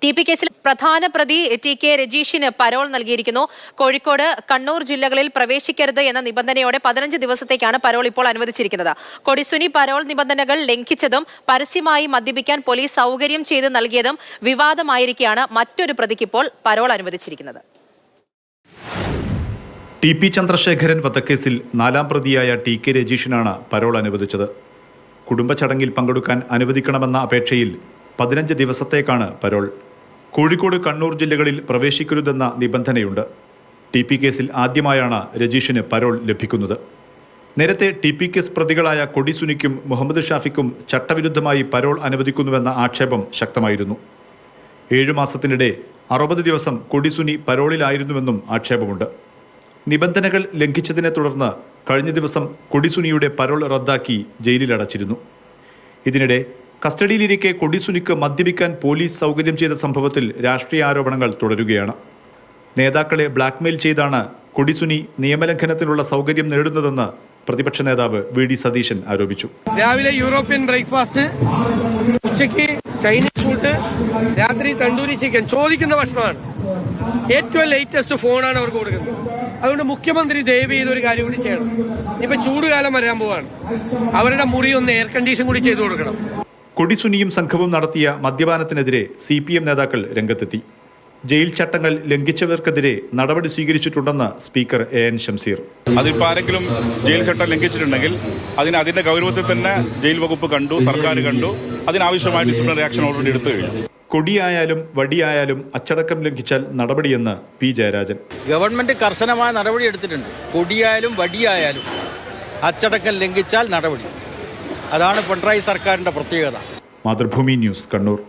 TP കേസിൽ പ്രധാന പ്രതി TK രജീഷിന് പരോൾ നൽകിയിരിക്കുന്നു. കോഴിക്കോട്, കണ്ണൂർ ജില്ലകളിൽ പ്രവേശിക്കരുത് എന്ന നിബന്ധനയോടെ 15 ദിവസത്തേക്കാണ് പരോൾ ഇപ്പോൾ അനുവദിച്ചിരിക്കുന്നത്. കൊടിസുനി പരോൾ നിബന്ധനകൾ ലംഘിച്ചതും പരസ്യമായി മദ്യപിക്കാൻ പോലീസ് സൗകര്യം ചെയ്ത് നൽകിയതും വിവാദമായിരിക്കെയാണ് മറ്റൊരു പ്രതിക്ക് ഇപ്പോൾ പരോൾ അനുവദിച്ചിരിക്കുന്നത്. TP ചന്ദ്രശേഖരൻ വധക്കേസിൽ 4ാം പ്രതിയായ TK രജീഷിനാണ് പരോൾ അനുവദിച്ചത്. കുടുംബ ചടങ്ങിൽ പങ്കെടുക്കാൻ അനുവദിക്കണമെന്ന അപേക്ഷയിൽ 15 ദിവസത്തേക്കാണ് പരോൾ. കോഴിക്കോട്, കണ്ണൂർ ജില്ലകളിൽ പ്രവേശിക്കരുതെന്ന നിബന്ധനയുണ്ട്. TP കേസിൽ ആദ്യമായാണ് രജീഷിന് പരോൾ ലഭിക്കുന്നത്. നേരത്തെ TP കേസ് പ്രതികളായ കൊടിസുനിക്കും മുഹമ്മദ് ഷാഫിക്കും ചട്ടവിരുദ്ധമായി പരോൾ അനുവദിക്കുന്നുവെന്ന ആക്ഷേപം ശക്തമായിരുന്നു. 7 മാസത്തിനിടെ 60 ദിവസം കൊടിസുനി പരോളിലായിരുന്നുവെന്നും ആക്ഷേപമുണ്ട്. നിബന്ധനകൾ ലംഘിച്ചതിനെ തുടർന്ന് കഴിഞ്ഞ ദിവസം കൊടിസുനിയുടെ പരോൾ റദ്ദാക്കി ജയിലിലടച്ചിരുന്നു. ഇതിനിടെ കസ്റ്റഡിയിലിരിക്കെ കൊടിസുനിക്ക് മദ്യപിക്കാൻ പോലീസ് സൗകര്യം ചെയ്ത സംഭവത്തിൽ രാഷ്ട്രീയ ആരോപണങ്ങൾ തുടരുകയാണ്. നേതാക്കളെ ബ്ലാക്ക്മെയിൽ ചെയ്താണ് കൊടിസുനി നിയമലംഘനത്തിനുള്ള സൗകര്യം നേടുന്നതെന്ന് പ്രതിപക്ഷ നേതാവ് VD സതീശൻ ആരോപിച്ചു. രാവിലെ യൂറോപ്യൻ ബ്രേക്ക്ഫാസ്റ്റ്, ഉച്ചയ്ക്ക് ചൈനീസ് ഫുഡ്, രാത്രി തണ്ടൂരി ചിക്കൻ, ചോദിക്കുന്ന ഭക്ഷണമാണ്. ഏറ്റവും ലേറ്റസ്റ്റ് ഫോണാണ് അവർക്ക് കൊടുക്കുന്നത്. അതുകൊണ്ട് മുഖ്യമന്ത്രി ദയവ് ചെയ്തൊരു കാര്യം കൂടി ചെയ്യണം. ഇപ്പൊ ചൂടുകാലം വരാൻ പോവാണ്, അവരുടെ മുറി ഒന്ന് എയർ കണ്ടീഷൻ കൂടി ചെയ്തു കൊടുക്കണം. കൊടിസുനിയും സംഘവും നടത്തിയ മദ്യപാനത്തിനെതിരെ CPM നേതാക്കൾ രംഗത്തെത്തി. ജയിൽ ചട്ടങ്ങൾ ലംഘിച്ചവർക്കെതിരെ നടപടി സ്വീകരിച്ചിട്ടുണ്ടെന്ന് സ്പീക്കർ AN ഷംസീർ. അതിപ്പോൾ ആരെങ്കിലും ജയിൽ ചട്ടം ലംഘിച്ചിട്ടുണ്ടെങ്കിൽ അതിന്റെ ഗൗരവത്തിൽ തന്നെ ജയിൽ വകുപ്പ് കണ്ടു, സർക്കാർ കണ്ടു, അതിനാവശ്യമായ ഡിസിപ്ലിനറി ആക്ഷൻ ഓൾറെഡി എടുത്തു കഴിഞ്ഞു. കൊടിയായാലും വടിയായാലും അച്ചടക്കം ലംഘിച്ചാൽ നടപടിയെന്ന് P ജയരാജൻ. ഗവൺമെന്റ് കർശനമായ നടപടി എടുത്തിട്ടുണ്ട്. കൊടിയായാലും വടിയായാലും അച്ചടക്കം ലംഘിച്ചാൽ നടപടി. അതാണ് പിണറായി സർക്കാരിന്റെ പ്രത്യേകത. മാതൃഭൂമി ന്യൂസ്, കണ്ണൂർ.